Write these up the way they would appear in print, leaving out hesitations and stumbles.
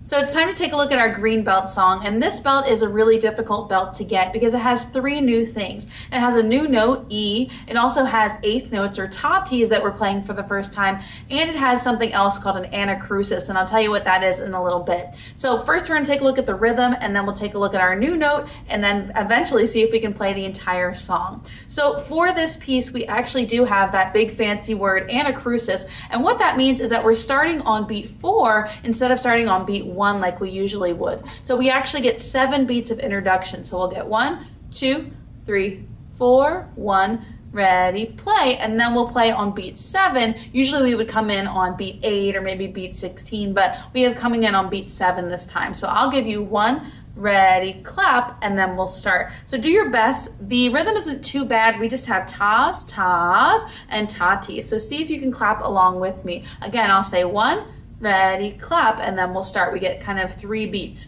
So it's time to take a look at our green belt song, and this belt is a really difficult belt to get because it has three new things. It has a new note, E, it also has eighth notes or tatis that we're playing for the first time, and it has something else called an anacrusis, and I'll tell you what that is in a little bit. So first we're going to take a look at the rhythm, and then we'll take a look at our new note, and then eventually see if we can play the entire song. So for this piece, we actually do have that big fancy word anacrusis, and what that means is that we're starting on beat 4 instead of starting on beat 1 like we usually would. So we actually get 7 beats of introduction. So we'll get 1, 2, 3, 4, 1, ready, play, and then we'll play on beat 7. Usually we would come in on beat 8 or maybe beat 16, but we have coming in on beat 7 this time. So I'll give you 1, ready, clap, and then we'll start. So do your best. The rhythm isn't too bad. We just have tas, tas, and tati. So see if you can clap along with me. Again, I'll say 1, ready, clap, and then we'll start. We get kind of 3 beats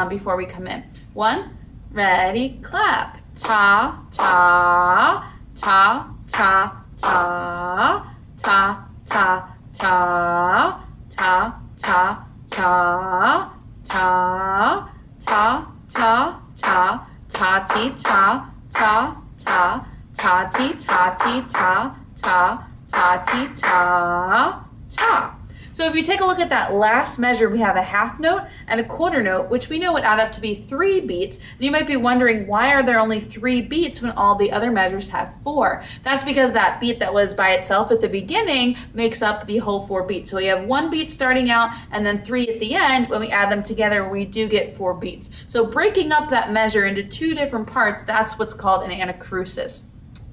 before we come in. 1, ready, clap. Ta, ta, ta, ta, ta, ta, ta, ta, ta, ta, ta, ta, ta, ta, ta, ta-ti, ta, ta, ta, ta-ti, ta-ti, ta, ta, ta-ti, ta, ta. So if you take a look at that last measure, we have a half note and a quarter note, which we know would add up to be 3 beats. And you might be wondering, why are there only 3 beats when all the other measures have 4? That's because that beat that was by itself at the beginning makes up the whole 4 beats. So we have 1 beat starting out and then 3 at the end. When we add them together, we do get 4 beats. So breaking up that measure into 2 different parts, that's what's called an anacrusis.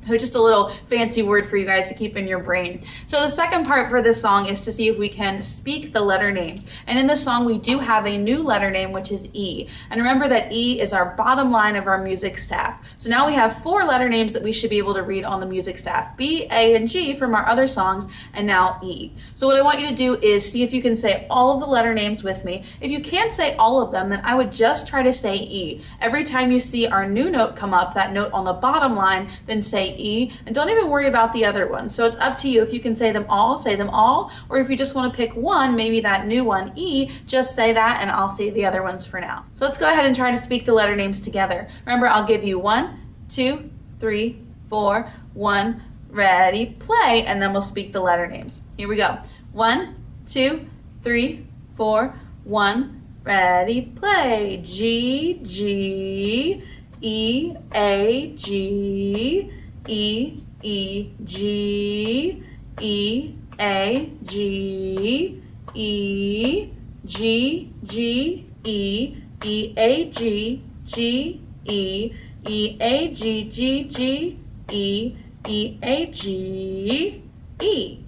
So just a little fancy word for you guys to keep in your brain. So the second part for this song is to see if we can speak the letter names. And in this song, we do have a new letter name, which is E. And remember that E is our bottom line of our music staff. So now we have 4 letter names that we should be able to read on the music staff. B, A, and G from our other songs, and now E. So what I want you to do is see if you can say all of the letter names with me. If you can't say all of them, then I would just try to say E. Every time you see our new note come up, that note on the bottom line, then say E, and don't even worry about the other ones. So it's up to you. If you can say them all, or if you just want to pick one, maybe that new one, E, just say that and I'll say the other ones for now. So let's go ahead and try to speak the letter names together. Remember, I'll give you 1, 2, 3, 4, 1, ready, play, and then we'll speak the letter names. Here we go. 1, 2, 3, 4, 1, ready, play. G, G, E, A, G, E, E, G, E, A, G, E, G, G, E, E, A, G, G, E, E, A, G, G, G, E, E, A, G, E.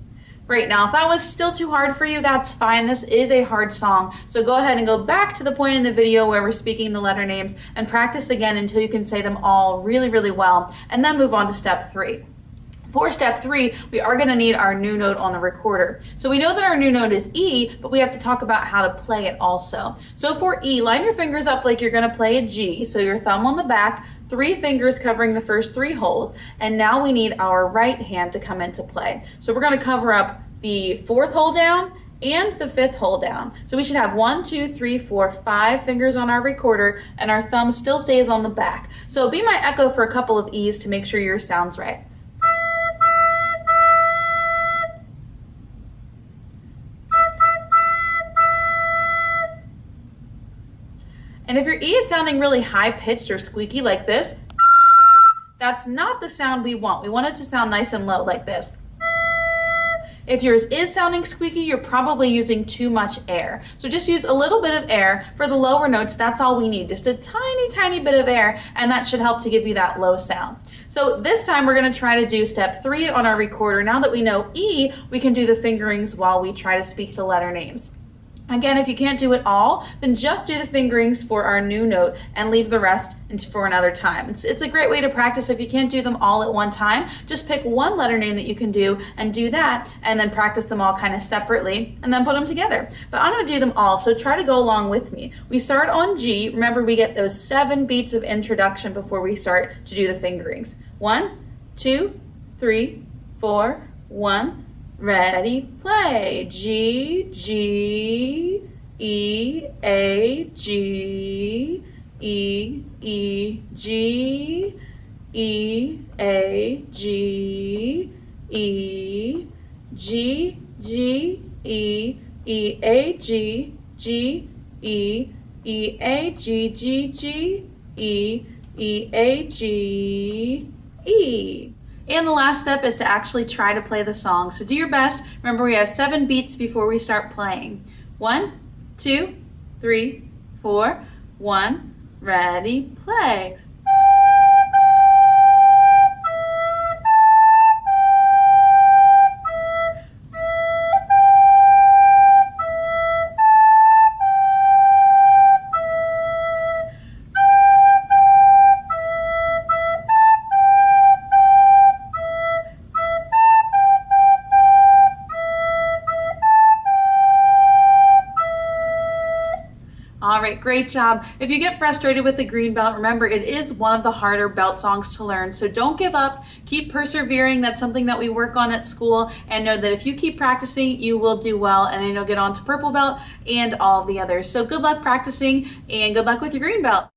Great, now if that was still too hard for you, that's fine. This is a hard song. So go ahead and go back to the point in the video where we're speaking the letter names and practice again until you can say them all really, really well, and then move on to step 3. For step 3, we are going to need our new note on the recorder. So we know that our new note is E, but we have to talk about how to play it also. So for E, line your fingers up like you're going to play a G. So your thumb on the back, 3 fingers covering the first 3 holes, and now we need our right hand to come into play. So we're going to cover up the 4th hole down and the 5th hole down. So we should have 1, 2, 3, 4, 5 fingers on our recorder, and our thumb still stays on the back. So be my echo for a couple of E's to make sure yours sounds right. And if your E is sounding really high-pitched or squeaky like this, that's not the sound we want. We want it to sound nice and low like this. If yours is sounding squeaky, you're probably using too much air. So just use a little bit of air. For the lower notes, that's all we need. Just a tiny, tiny bit of air, and that should help to give you that low sound. So this time we're going to try to do step 3 on our recorder. Now that we know E, we can do the fingerings while we try to speak the letter names. Again, if you can't do it all, then just do the fingerings for our new note and leave the rest for another time. It's a great way to practice. If you can't do them all at one time, just pick one letter name that you can do and do that, and then practice them all kind of separately and then put them together. But I'm going to do them all, so try to go along with me. We start on G. Remember, we get those 7 beats of introduction before we start to do the fingerings. 1, 2, 3, 4, 1, ready, play. G, G, E, A, G, E, E, G, E, A, G, E, G, G, E, E, A, G, G, E, E, A, G, G, G, E, E, A, G, E. And the last step is to actually try to play the song. So do your best. Remember, we have 7 beats before we start playing. 1, 2, 3, 4. 1, ready, play. All right, great job. If you get frustrated with the green belt, remember it is one of the harder belt songs to learn. So don't give up, keep persevering. That's something that we work on at school, and know that if you keep practicing, you will do well, and then you'll get on to purple belt and all the others. So good luck practicing, and good luck with your green belt.